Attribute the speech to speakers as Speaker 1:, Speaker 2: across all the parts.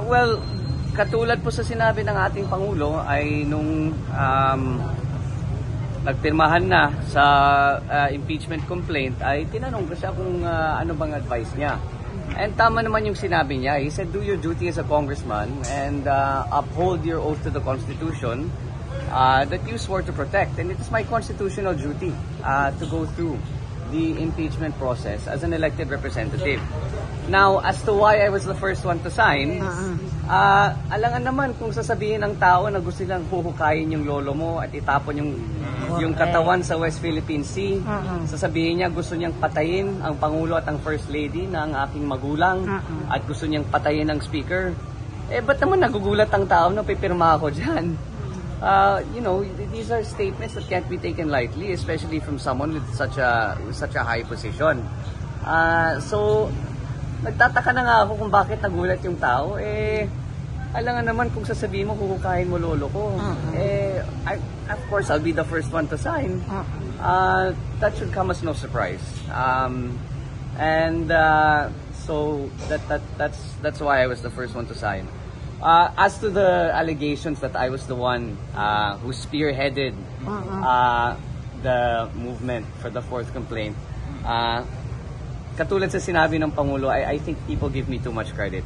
Speaker 1: Well, katulad po sa sinabi ng ating Pangulo ay nung nagpirmahan na sa impeachment complaint ay tinanong ko siya kung ano bang advice niya. And tama naman yung sinabi niya. He said, do your duty as a congressman and uphold your oath to the Constitution that you swore to protect. And it's my constitutional duty to go through the impeachment process as an elected representative. Now, as to why I was the first one to sign, alangan naman kung sasabihin ng tao na gusto nilang huhukayin yung lolo mo at itapon yung katawan sa West Philippine Sea. Sasabihin niya gusto niyang patayin ang Pangulo at ang First Lady na ang aking magulang at gusto niyang patayin ang Speaker. Ba't naman nagugulat ang tao na pipirma ako dyan? These are statements that can't be taken lightly, especially from someone with such a high position. So, nagtataka na nga ako kung bakit nagulat yung tao. Alangan naman kung sasabihin mo, huhukayin mo lolo ko. Of course, I'll be the first one to sign. That should come as no surprise. So that's why I was the first one to sign. As to the allegations that I was the one who spearheaded the movement for the fourth complaint, katulad sa sinabi ng Pangulo, I think people give me too much credit.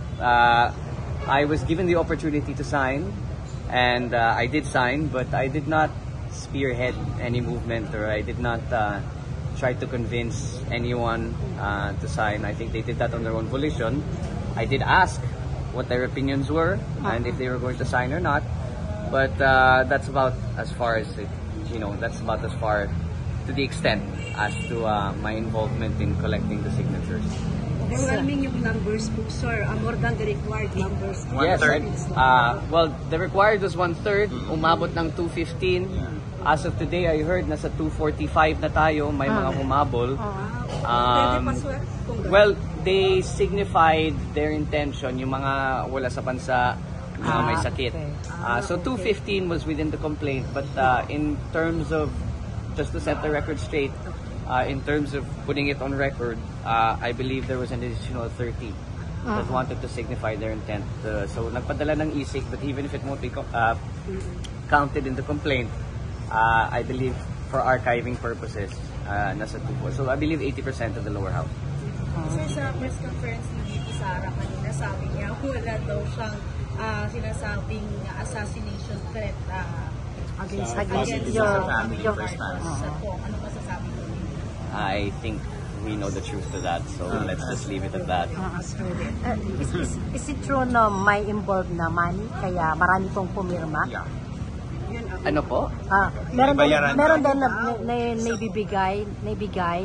Speaker 1: I was given the opportunity to sign, and I did sign, but I did not spearhead any movement, or I did not try to convince anyone to sign. I think they did that on their own volition. I did ask what their opinions were and if they were going to sign or not, but that's about as far as that's about as far to the extent as to my involvement in collecting the signatures.
Speaker 2: Overwhelming yung numbers po, sir. More than the required numbers.
Speaker 1: Yes. Well, the required was 1/3. Umabot ng 215. As of today, I heard nasa 245 na tayo. May mga humabol. Well, they signified their intention, yung mga wala sa bansa, yung mga may sakit. So 215 was within the complaint, but in terms of, just to set the record straight, in terms of putting it on record, I believe there was an additional 30 that wanted to signify their intent. So nagpadala ng isik, but even if it won't be counted in the complaint, I believe for archiving purposes, nasa 2. So I believe 80% of the lower house.
Speaker 2: Sir, sa press conference ni VP Sara kanina, sabi niya wala daw siyang sinasabing assassination threat against your husband. Ano masasabi ko?
Speaker 1: I think we know the truth to that, so let's just leave it at that.
Speaker 3: Is it true na may involved na money, kaya marami pong pumirma?
Speaker 4: Yeah.
Speaker 1: Ano po?
Speaker 3: Meron din na naibigay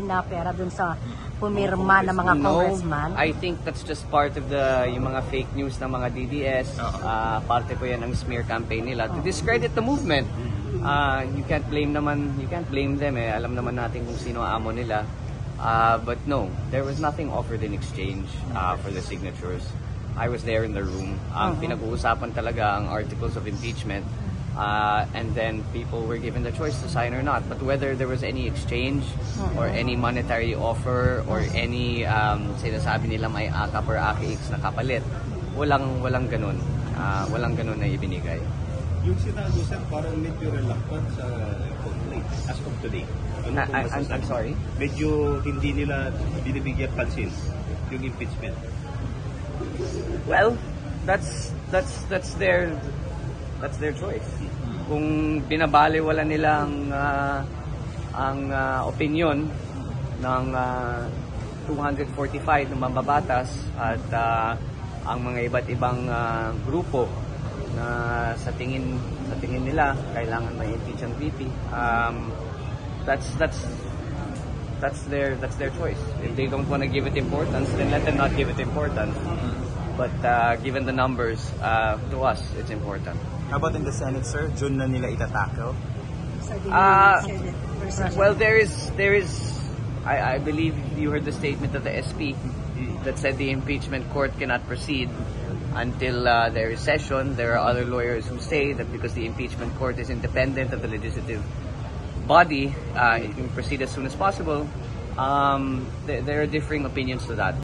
Speaker 3: na pera dun sa pumirma ng mga congressman?
Speaker 1: I think that's just part of yung mga fake news ng mga DDS. Parte po yan ng smear campaign nila to discredit the movement. You can't blame them Alam naman natin kung sino ang amo nila. But no, there was nothing offered in exchange for the signatures. I was there in the room. Pinag-uusapan talaga ang articles of impeachment. And then people were given the choice to sign or not. But whether there was any exchange or any monetary offer or any sinasabi nila may akap or AKX na kapalit, walang ganun. Walang ganun na ibinigay.
Speaker 4: Yung sinabi, sir, parang medyo reluctant sa complaint as of today.
Speaker 1: I'm sorry?
Speaker 4: Medyo hindi nila binibigyan pansin yung impeachment.
Speaker 1: Well, that's their choice. Kung binabaliwala nila ang opinion ng 245 ng mambabatas at ang mga iba't ibang grupo na sa tingin nila kailangan may impeach ang VP, that's their choice. If they don't want to give it importance, then let them not give it importance. But given the numbers, to us, it's important.
Speaker 5: How about in the Senate, sir? June na nila itatackle?
Speaker 1: Well, there is. I believe you heard the statement of the SP that said the impeachment court cannot proceed until there is session. There are other lawyers who say that because the impeachment court is independent of the legislative body, it can proceed as soon as possible. There are differing opinions to that.